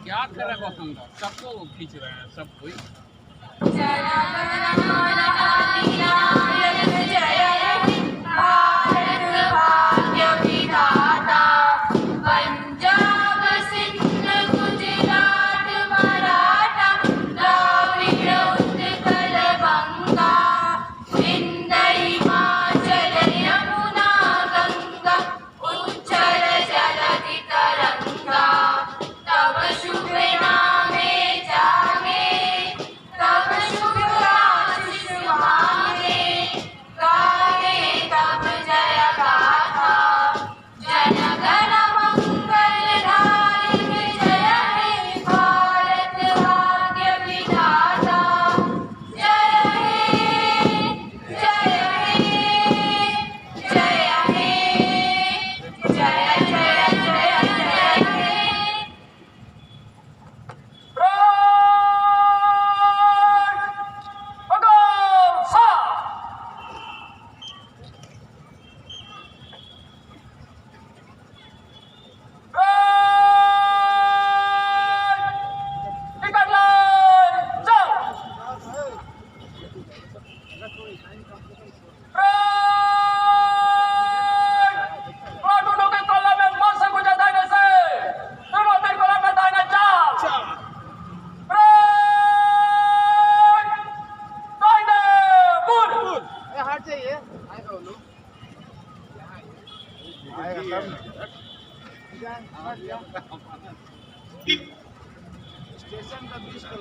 क्या कर रहा है गौतम का? सबको खींच रहे हैं, सब कोई। स्टेशन का 20 को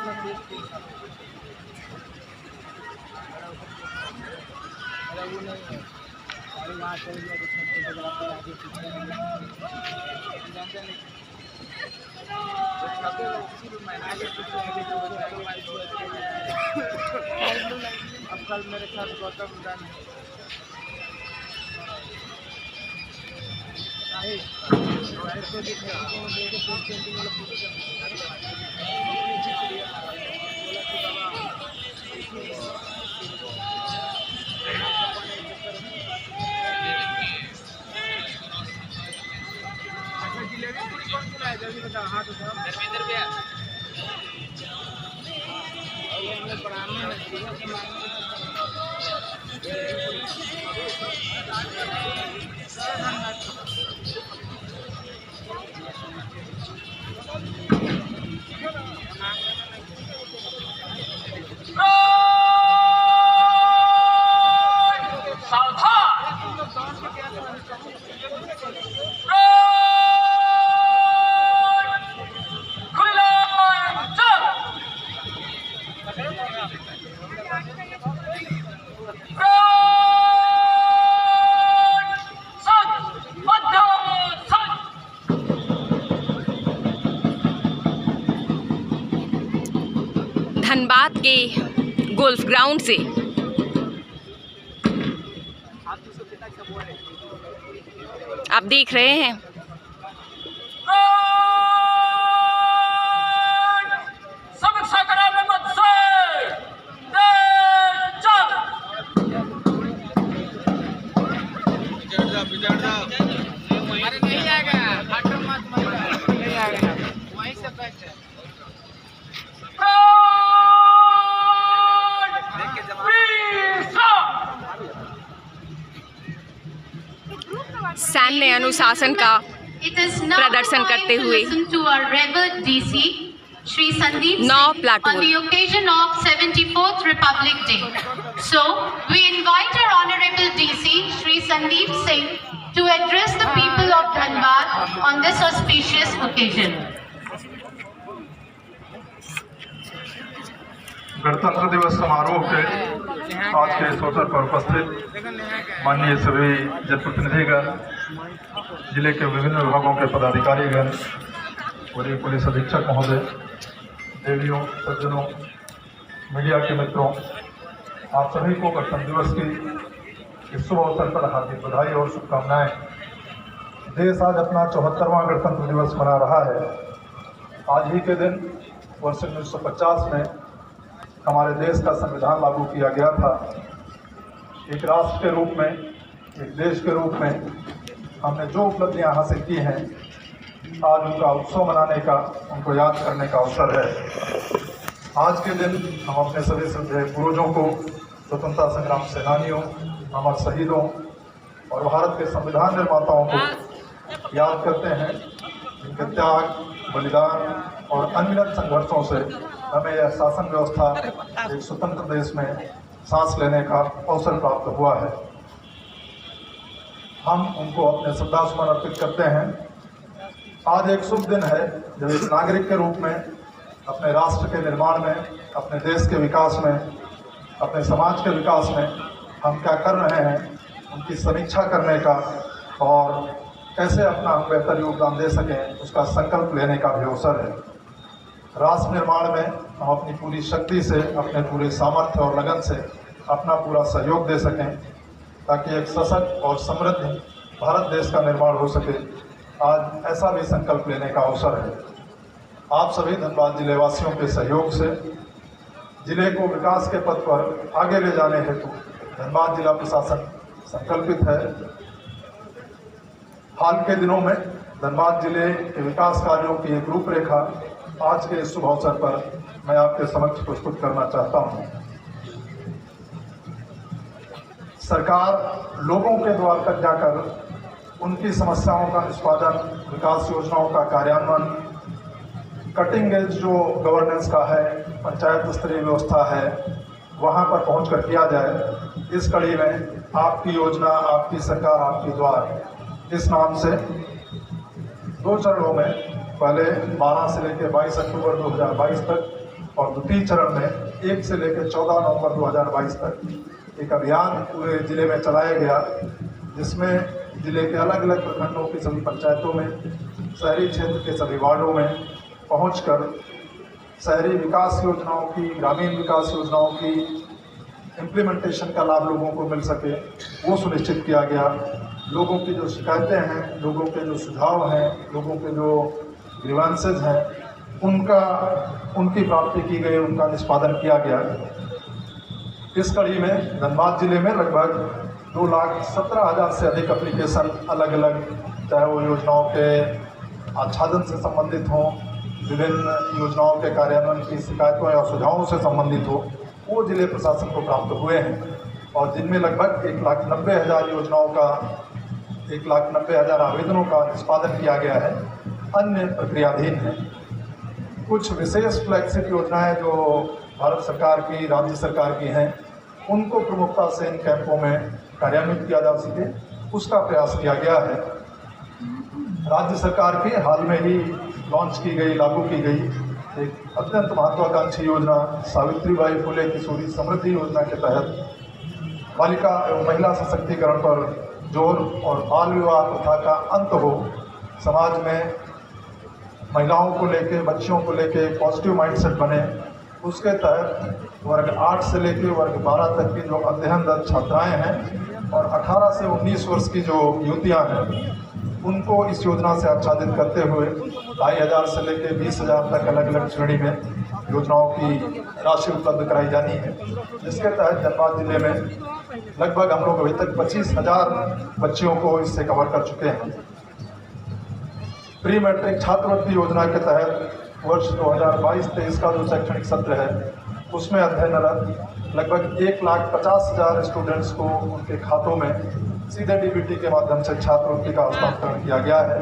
अपना देश को अरे वो नहीं है गाड़ी वहाँ चल गया तो फोटोग्राफी आगे पीछे जानते नहीं आगे पीछे अब कल मेरे साथ गौतम दान को दिखे पेंटिंग वाला फोटो जिलेबी पूरी कौन खिलाया जल्दी बताओ हाँ तो धर्मेंद्र भैया और ये हमने बनाने में धनबाद के गोल्फ ग्राउंड से आप देख रहे हैं अरे नहीं आएगा फाटो मत नहीं आएगा वहीं से बैठ है सैन्य अनुशासन का प्रदर्शन करते हुए 9 platoon on the occasion of 74th Republic Day. So, we invite our Honorable DC, Shri Sandeep Singh, to address the people of Dhanbad on this auspicious occasion. गणतंत्र दिवस समारोह के आज के इस अवसर पर उपस्थित माननीय सभी जनप्रतिनिधिगण, जिले के विभिन्न विभागों के पदाधिकारीगण, वरीय पुलिस अधीक्षक महोदय, देवियों, सज्जनों, मीडिया के मित्रों, आप सभी को गणतंत्र दिवस की इस शुभ अवसर पर हार्दिक बधाई और शुभकामनाएं। देश आज अपना 74वां गणतंत्र दिवस मना रहा है। आज ही के दिन वर्ष 1950 में हमारे देश का संविधान लागू किया गया था। एक राष्ट्र के रूप में, एक देश के रूप में हमने जो उपलब्धियां हासिल की हैं, आज उनका उत्सव मनाने का, उनको याद करने का अवसर है। आज के दिन हम अपने सभी श्रद्धेय पूर्वजों को, स्वतंत्रता संग्राम सेनानियों, अमर शहीदों और भारत के संविधान निर्माताओं को याद करते हैं, जिनके त्याग, बलिदान और अनगिनत संघर्षों से हमें यह शासन व्यवस्था एक स्वतंत्र देश में सांस लेने का अवसर प्राप्त हुआ है। हम उनको अपने श्रद्धासुमन अर्पित करते हैं। आज एक शुभ दिन है जब एक नागरिक के रूप में अपने राष्ट्र के निर्माण में, अपने देश के विकास में, अपने समाज के विकास में हम क्या कर रहे हैं, उनकी समीक्षा करने का और कैसे अपना बेहतर योगदान दे सकें, उसका संकल्प लेने का भी अवसर है। राष्ट्र निर्माण में हम अपनी पूरी शक्ति से, अपने पूरे सामर्थ्य और लगन से अपना पूरा सहयोग दे सकें, ताकि एक सशक्त और समृद्ध भारत देश का निर्माण हो सके। आज ऐसा भी संकल्प लेने का अवसर है। आप सभी धनबाद जिले वासियों के सहयोग से जिले को विकास के पथ पर आगे ले जाने हेतु धनबाद जिला प्रशासन संकल्पित है। हाल के दिनों में धनबाद जिले के विकास कार्यों की एक रूपरेखा आज के इस शुभ अवसर पर मैं आपके समक्ष प्रस्तुत करना चाहता हूं। सरकार लोगों के द्वार तक जाकर उनकी समस्याओं का निष्पादन, विकास योजनाओं का कार्यान्वयन, कटिंग एज जो गवर्नेंस का है, पंचायत स्तरीय व्यवस्था है, वहां पर पहुंचकर किया जाए। इस कड़ी में आपकी योजना, आपकी सरकार, आपकी द्वार, इस नाम से 2 चरणों में, पहले 12 से लेकर 22 अक्टूबर 2022 तक और द्वितीय चरण में 1 से लेकर 14 नवंबर 2022 तक एक अभियान पूरे जिले में चलाया गया, जिसमें जिले के अलग अलग प्रखंडों की सभी पंचायतों में, शहरी क्षेत्र के सभी वार्डों में पहुंचकर शहरी विकास योजनाओं की, ग्रामीण विकास योजनाओं की इम्प्लीमेंटेशन का लाभ लोगों को मिल सके वो सुनिश्चित किया गया। लोगों की जो शिकायतें हैं, लोगों के जो सुझाव हैं, लोगों के जो ग्रीवेंसेज हैं, उनकी प्राप्ति की गई, उनका निष्पादन किया गया। इस कड़ी में धनबाद जिले में लगभग 2,17,000 से अधिक एप्लीकेशन अलग अलग, चाहे वो योजनाओं के आच्छादन से संबंधित हों, विभिन्न योजनाओं के कार्यान्वयन की शिकायतों या सुझावों से संबंधित हो, वो जिले प्रशासन को प्राप्त हुए हैं। और जिनमें लगभग 1,90,000 योजनाओं का 1,90,000 आवेदनों का निष्पादन किया गया है। अन्य प्रक्रियाधीन हैं। कुछ विशेष फ्लैगशिप योजनाएं जो भारत सरकार की, राज्य सरकार की हैं, उनको प्रमुखता से इन कैंपों में कार्यान्वित किया जा सके, उसका प्रयास किया गया है। राज्य सरकार की हाल में ही लॉन्च की गई, लागू की गई एक अत्यंत महत्वाकांक्षी योजना सावित्रीबाई फुले किशोरी समृद्धि योजना के तहत बालिका एवं महिला सशक्तिकरण पर जोर और बाल विवाह प्रथा का अंत हो, समाज में महिलाओं को लेके, बच्चियों को लेके पॉजिटिव माइंडसेट बने, उसके तहत वर्ग 8 से लेकर वर्ग 12 तक की जो अध्ययनरत छात्राएं हैं और 18 से 19 वर्ष की जो युवतियां हैं, उनको इस योजना से आच्छादित करते हुए 2,500 से लेकर 20,000 तक अलग अलग श्रेणी में योजनाओं की राशि उपलब्ध कराई जानी है, जिसके तहत धनबाद जिले में लगभग हम लोग अभी तक 25,000 बच्चियों को इससे कवर कर चुके हैं। प्री मैट्रिक छात्रवृत्ति योजना के तहत वर्ष 2022-23 का जो शैक्षणिक सत्र है, उसमें अध्ययनरत लगभग 1,50,000 स्टूडेंट्स को उनके खातों में सीधे डीबीटी के माध्यम से छात्रवृत्ति का हस्तांतरण किया गया है।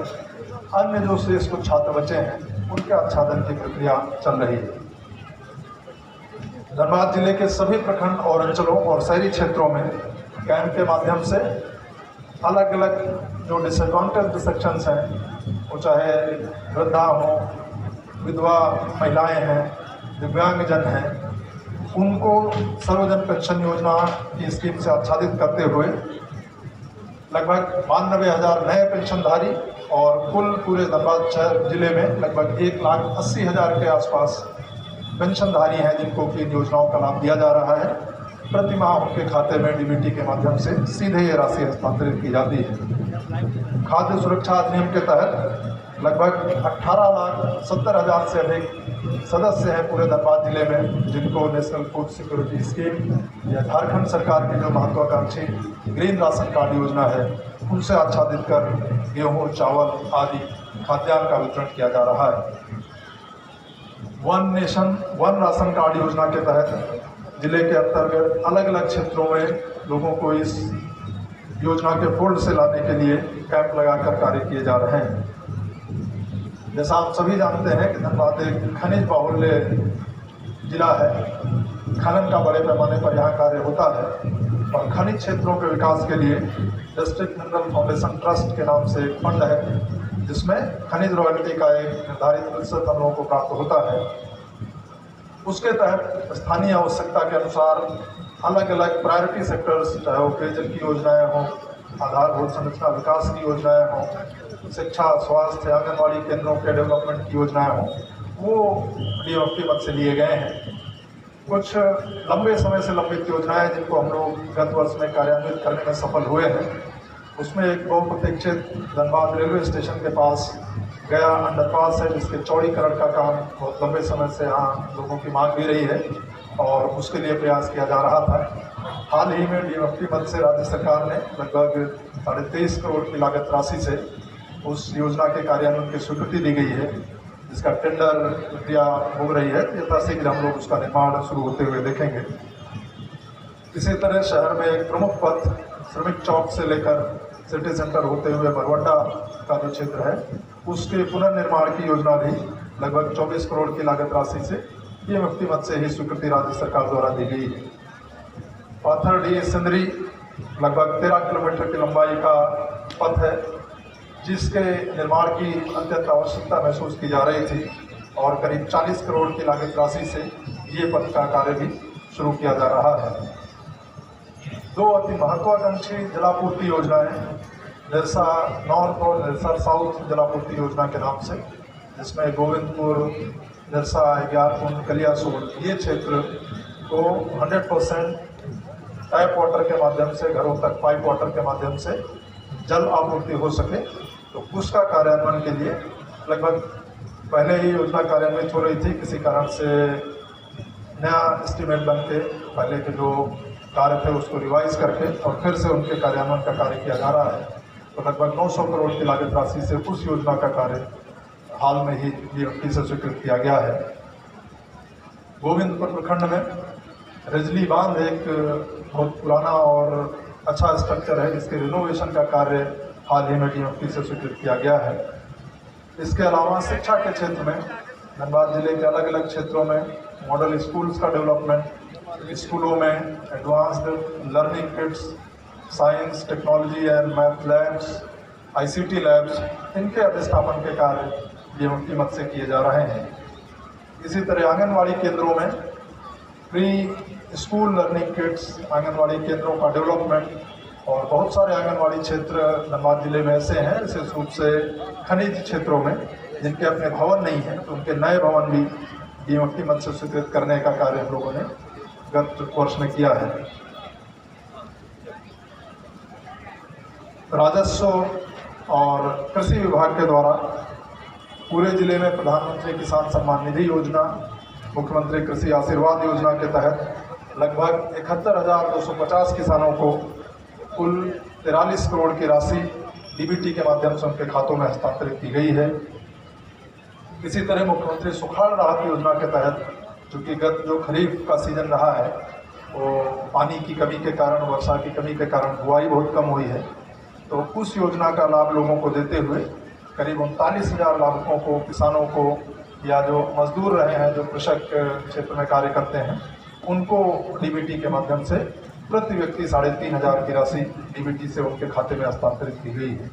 अन्य जो शेष कुछ छात्र बचे हैं, उनके आच्छादन की प्रक्रिया चल रही है। धनबाद जिले के सभी प्रखंड और अंचलों और शहरी क्षेत्रों में कैंप के माध्यम से अलग अलग जो डिसएडवांटेज्ड सेक्शंस हैं, वो चाहे वृद्धा हों, विधवा महिलाएं हैं, दिव्यांगजन हैं, उनको सर्वजन पेंशन योजना की स्कीम से आच्छादित करते हुए लगभग 92,000 नए पेंशनधारी और कुल पूरे धनबाद शहर जिले में लगभग 1,80,000 के आसपास पेंशनधारी हैं, जिनको की योजनाओं का लाभ दिया जा रहा है। प्रति माह उनके खाते में डीबीटी के माध्यम से सीधे ये राशि हस्तांतरित की जाती है। खाद्य सुरक्षा अधिनियम के तहत लगभग 18,70,000 से अधिक सदस्य हैं पूरे धनबाद जिले में, जिनको नेशनल फूड सिक्योरिटी स्कीम या झारखंड सरकार की जो महत्वाकांक्षी ग्रीन राशन कार्ड योजना है, उनसे आच्छादित कर गेहूँ, चावल आदि खाद्यान्न का वितरण किया जा रहा है। One nation one ration card योजना के तहत जिले के अंतर्गत अलग अलग क्षेत्रों में लोगों को इस योजना के फोल्ड से लाने के लिए कैंप लगाकर कार्य किए जा रहे हैं। जैसा आप सभी जानते हैं कि धनबाद एक खनिज बाहुल्य जिला है, खनन का बड़े पैमाने पर यहाँ कार्य होता है और खनिज क्षेत्रों के विकास के लिए डिस्ट्रिक्ट मिनरल फाउंडेशन ट्रस्ट के नाम से एक फंड है, जिसमें खनिज रॉयल्टी का एक निर्धारित प्रतिशत हम लोगों को प्राप्त होता है। उसके तहत स्थानीय आवश्यकता के अनुसार अलग अलग प्रायोरिटी सेक्टर्स, चाहे वो पेयजल की योजनाएं हों, आधारभूत संरचना विकास की योजनाएं हों, शिक्षा, स्वास्थ्य, आंगनबाड़ी केंद्रों के डेवलपमेंट की योजनाएं हों, वो डीएफटी मद से लिए गए हैं। कुछ लंबे समय से लंबित योजनाएं जिनको हम लोग गत वर्ष में कार्यान्वित करने में सफल हुए हैं, उसमें एक बहुप्रतीक्षित धनबाद रेलवे स्टेशन के पास गया अंडरपास है, जिसके चौड़ीकरण का काम बहुत लंबे समय से यहाँ लोगों की मांग भी रही है और उसके लिए प्रयास किया जा रहा था। हाल ही में डीएफटी मद से राज्य सरकार ने लगभग 23.5 करोड़ की लागत राशि से उस योजना के कार्यान्वयन की स्वीकृति दी गई है, जिसका टेंडर प्रक्रिया हो रही है। यथाशीघ्र हम लोग उसका निर्माण शुरू होते हुए देखेंगे। इसी तरह शहर में एक प्रमुख पथ श्रमिक चौक से लेकर सिटी सेंटर होते हुए बरवड्डा का जो क्षेत्र है, उसके पुनर्निर्माण की योजना भी लगभग 24 करोड़ की लागत राशि से डीएफटी मद से ही स्वीकृति राज्य सरकार द्वारा दी गई है। पाथरडीह सिंदरी लगभग 13 किलोमीटर की लंबाई का पथ है, जिसके निर्माण की अत्यंत आवश्यकता महसूस की जा रही थी। और करीब 40 करोड़ की लागत राशि से ये पथ का कार्य भी शुरू किया जा रहा है। 2 अति महत्वाकांक्षी जलापूर्ति योजनाएं निरसा नॉर्थ और निरसा साउथ जलापूर्ति योजना के नाम से, जिसमें गोविंदपुर, निरसा, ग्यारकुंड, कलियासोल ये क्षेत्र को 100% टैप वाटर के माध्यम से घरों तक पाइप वाटर के माध्यम से जल आपूर्ति हो सके। तो उसका कार्यान्वयन के लिए लगभग पहले ही योजना कार्यान्वित हो रही थी, किसी कारण से नया एस्टीमेट बन के पहले के जो कार्य थे उसको रिवाइज करके और फिर से उनके कार्यान्वयन का कार्य किया जा रहा है। तो लगभग 900 करोड़ की लागत राशि से उस योजना का कार्य हाल में ही DFT से स्वीकृत किया गया है। गोविंदपुर प्रखंड में रजली बांध एक बहुत पुराना और अच्छा स्ट्रक्चर है, जिसके रिनोवेशन का कार्य हाल ही में DFT से स्वीकृत किया गया है। इसके अलावा शिक्षा के क्षेत्र में धनबाद जिले के अलग अलग क्षेत्रों में मॉडल स्कूल्स का डेवलपमेंट, स्कूलों में advanced learning kits, science, technology and math labs, ICT labs, इनके अधिष्ठापन के कार्य DFT मद से किए जा रहे हैं। इसी तरह आंगनवाड़ी केंद्रों में pre school learning kits, anganwadi केंद्रों का डेवलपमेंट और बहुत सारे आंगनवाड़ी क्षेत्र धनबाद जिले में ऐसे हैं, विशेष रूप से खनिज क्षेत्रों में, जिनके अपने भवन नहीं हैं, तो उनके नए भवन भी DFT मद से स्वीकृत करने का कार्य हम लोगों ने गत वर्ष में किया है। राजस्व और कृषि विभाग के द्वारा पूरे जिले में प्रधानमंत्री किसान सम्मान निधि योजना, मुख्यमंत्री कृषि आशीर्वाद योजना के तहत लगभग 71,250 किसानों को कुल 43 करोड़ की राशि DBT के माध्यम से उनके खातों में हस्तांतरित की गई है। इसी तरह मुख्यमंत्री सुखाड़ राहत योजना के तहत, चूँकि गत जो खरीफ का सीजन रहा है वो पानी की कमी के कारण, वर्षा की कमी के कारण बुआई बहुत कम हुई है, तो उस योजना का लाभ लोगों को देते हुए करीब 39,000 लाभुकों को, किसानों को या जो मजदूर रहे हैं, जो कृषक क्षेत्र में कार्य करते हैं, उनको DBT के माध्यम से प्रति व्यक्ति 3,500 की राशि DBT से उनके खाते में हस्तांतरित की गई है।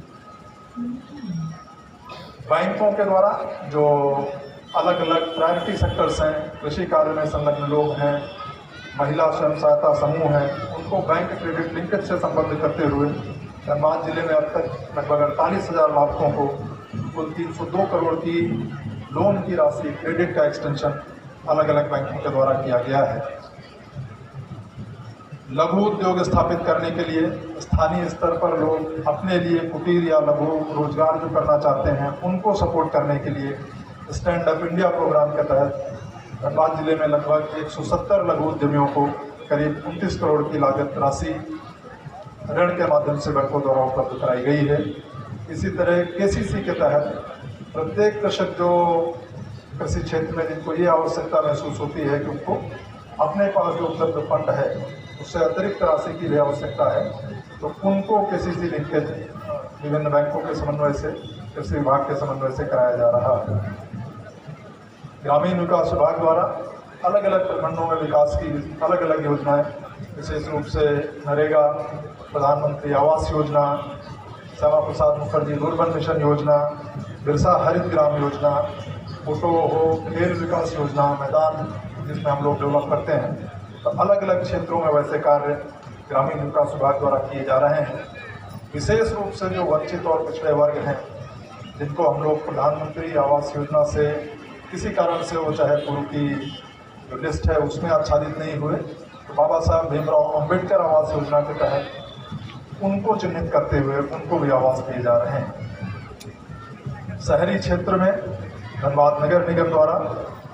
बैंकों के द्वारा जो अलग अलग प्रायोरिटी सेक्टर्स हैं, कृषि कार्य में संलग्न लोग हैं, महिला स्वयं सहायता समूह हैं, उनको बैंक क्रेडिट लिंकेज से संबद्ध करते हुए धनबाद जिले में अब तक लगभग 48,000 लाभुकों को कुल 302 करोड़ की लोन की राशि, क्रेडिट का एक्सटेंशन अलग अलग बैंकों के द्वारा किया गया है। लघु उद्योग स्थापित करने के लिए स्थानीय स्तर पर लोग अपने लिए कुटीर या लघु रोजगार जो करना चाहते हैं, उनको सपोर्ट करने के लिए स्टैंड अप इंडिया प्रोग्राम के तहत धनबाद जिले में लगभग 170 लघु उद्यमियों को करीब 29 करोड़ की लागत राशि ऋण के माध्यम से बैंकों द्वारा उपलब्ध कराई गई है। इसी तरह KCC के तहत प्रत्येक कृषक जो कृषि क्षेत्र में जिनको ये आवश्यकता महसूस होती है कि उनको अपने पास जो उपलब्ध फंड है उससे अतिरिक्त राशि की भी आवश्यकता है, तो उनको KCC लिंकेज विभिन्न बैंकों के समन्वय से, कृषि विभाग के समन्वय से कराया जा रहा है। ग्रामीण विकास विभाग द्वारा अलग अलग प्रखंडों में विकास की अलग अलग योजनाएं, विशेष रूप से नरेगा, प्रधानमंत्री आवास योजना, श्यामा प्रसाद मुखर्जी रुर्बन मिशन योजना, बिरसा हरित ग्राम योजना, फोटो हो खेल विकास योजना, मैदान जिसमें हम लोग डेवलप करते हैं, तो अलग अलग क्षेत्रों में वैसे कार्य ग्रामीण विकास विभाग द्वारा किए जा रहे हैं। विशेष रूप से जो वंचित और पिछड़े वर्ग हैं, जिनको हम लोग प्रधानमंत्री आवास योजना से किसी कारण से वो चाहे पूर्व की जो लिस्ट है उसमें आच्छादित नहीं हुए, तो बाबा साहब भीमराव अम्बेडकर आवास योजना के तहत उनको चिन्हित करते हुए उनको भी आवास दिए जा रहे हैं। शहरी क्षेत्र में धनबाद नगर निगम द्वारा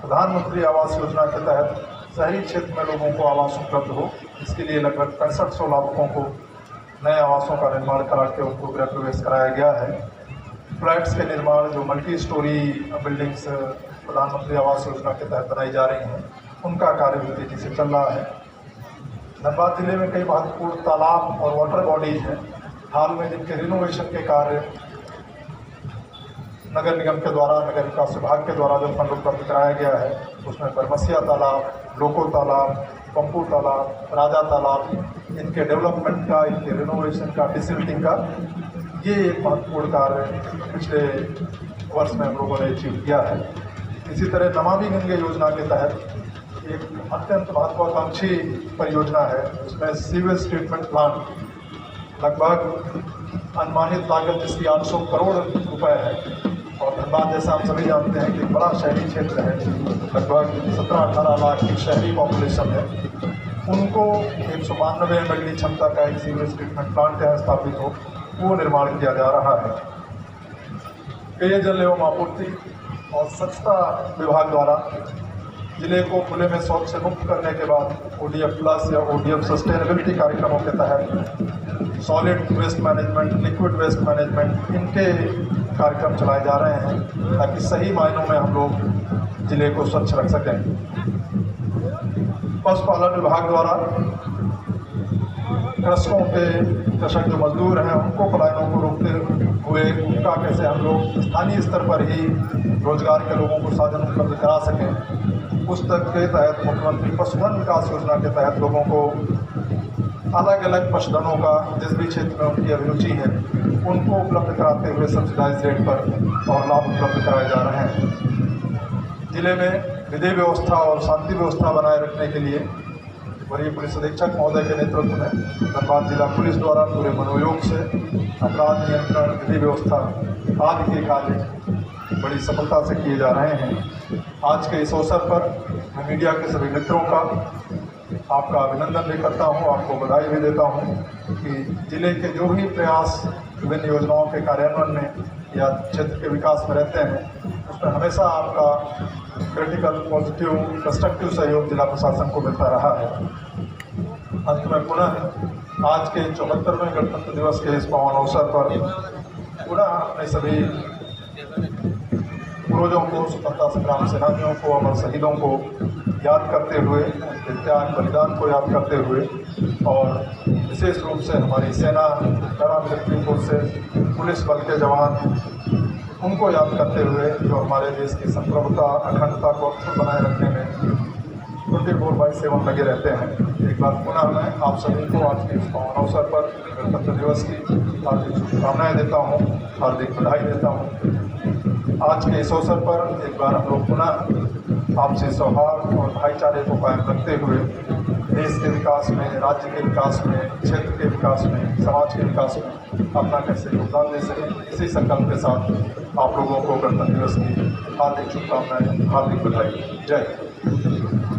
प्रधानमंत्री आवास योजना के तहत शहरी क्षेत्र में लोगों को आवास उपलब्ध हो, इसके लिए लगभग 6500 लाभुकों को नए आवासों का निर्माण करा के उनको गृह प्रवेश कराया गया है। फ्लैट्स के निर्माण, जो मल्टी स्टोरी बिल्डिंग्स प्रधानमंत्री आवास योजना के तहत बनाई जा रही हैं, उनका कार्य भी तेजी से चल रहा है। धनबाद जिले में कई महत्वपूर्ण तालाब और वाटर बॉडीज हैं, हाल में जिनके रिनोवेशन के कार्य नगर निगम के द्वारा, नगर विकास विभाग के द्वारा जो फंड उपलब्ध कराया गया है, उसमें बरमसिया तालाब, लोको तालाब, पंपू तालाब, राजा तालाब, इनके डेवलपमेंट का, इनके रिनोवेशन का, डिसिल्टिंग का, ये एक महत्वपूर्ण कार्य पिछले वर्ष में हम लोगों ने अचीव किया है। इसी तरह नमामि गंगे योजना के तहत एक अत्यंत महत्वाकांक्षी परियोजना है। उसमें सीवेज ट्रीटमेंट प्लांट लगभग अनुमानित लागत जिसकी 800 करोड़ रुपए है। और धनबाद जैसा हम सभी जानते हैं कि एक बड़ा शहरी क्षेत्र है, लगभग 17-18 लाख की शहरी पॉपुलेशन है। उनको 192 MW क्षमता का एक सीवेज ट्रीटमेंट प्लांट यहाँ स्थापित हो, वो निर्माण किया जा रहा है। पेयजल एवं आपूर्ति और स्वच्छता विभाग द्वारा जिले को खुले में शौच से मुक्त करने के बाद ODF प्लस या ODF सस्टेनेबिलिटी कार्यक्रमों के तहत solid waste management, liquid waste management, इनके कार्यक्रम चलाए जा रहे हैं ताकि सही मायनों में हम लोग जिले को स्वच्छ रख सकें। पशुपालन विभाग द्वारा कृषकों के कृषक जो मजदूर हैं उनको पलायनों को रोकते हुए उनका कैसे हम लोग स्थानीय स्तर पर ही रोजगार के लोगों को साधन उपलब्ध करा सकें, उस तक के तहत मुख्यमंत्री पशुधन विकास योजना के तहत लोगों को अलग अलग पशुधनों का जिस भी क्षेत्र में उनकी अभिरुचि है उनको उपलब्ध कराते हुए सब्सिडाइज रेट पर और लाभ उपलब्ध कराए जा रहे हैं। जिले में विधि व्यवस्था और शांति व्यवस्था बनाए रखने के लिए वरीय पुलिस अधीक्षक महोदय के नेतृत्व में धनबाद जिला पुलिस द्वारा पूरे मनोयोग से अपराध नियंत्रण, विधि व्यवस्था आदि के कार्य बड़ी सफलता से किए जा रहे हैं। आज के इस अवसर पर मैं मीडिया के सभी मित्रों का आपका अभिनंदन भी करता हूं, आपको बधाई भी देता हूं कि जिले के जो भी प्रयास विभिन्न योजनाओं के कार्यान्वयन में या क्षेत्र के विकास में रहते हैं उसमें हमेशा आपका क्रिटिकल, पॉजिटिव, कंस्ट्रक्टिव सहयोग जिला प्रशासन को मिलता रहा है। अंत में पुनः आज के 74वें गणतंत्र दिवस के इस पावन अवसर पर पुनः अपने सभी पूर्वजों को, स्वतंत्रता संग्राम सेनानियों को, अमर शहीदों को याद करते हुए, उनके त्याग बलिदान को याद करते हुए और विशेष रूप से हमारी सेना, पैरामिलिट्री फोर्सेस, पुलिस बल के जवान, उनको याद करते हुए जो हमारे देश की संप्रभुता, अखंडता को अक्षुण्ण बनाए रखने में 24/7 लगे रहते हैं। एक बार पुनः मैं आप सभी को आज के इस पावन अवसर पर गणतंत्र दिवस की हार्दिक शुभकामनाएं देता हूँ, हार्दिक बधाई देता हूँ। आज के इस अवसर पर एक बार हम लोग पुनः आपसी सौहार्द और भाईचारे को कायम रखते हुए देश के विकास में, राज्य के विकास में, क्षेत्र के विकास में, समाज के विकास में अपना कैसे योगदान दे सकें, इसी संकल्प के साथ आप लोगों को गणतंत्र दिवस की हार्दिक शुभकामनाएं, हार्दिक बधाई। जय हिंद।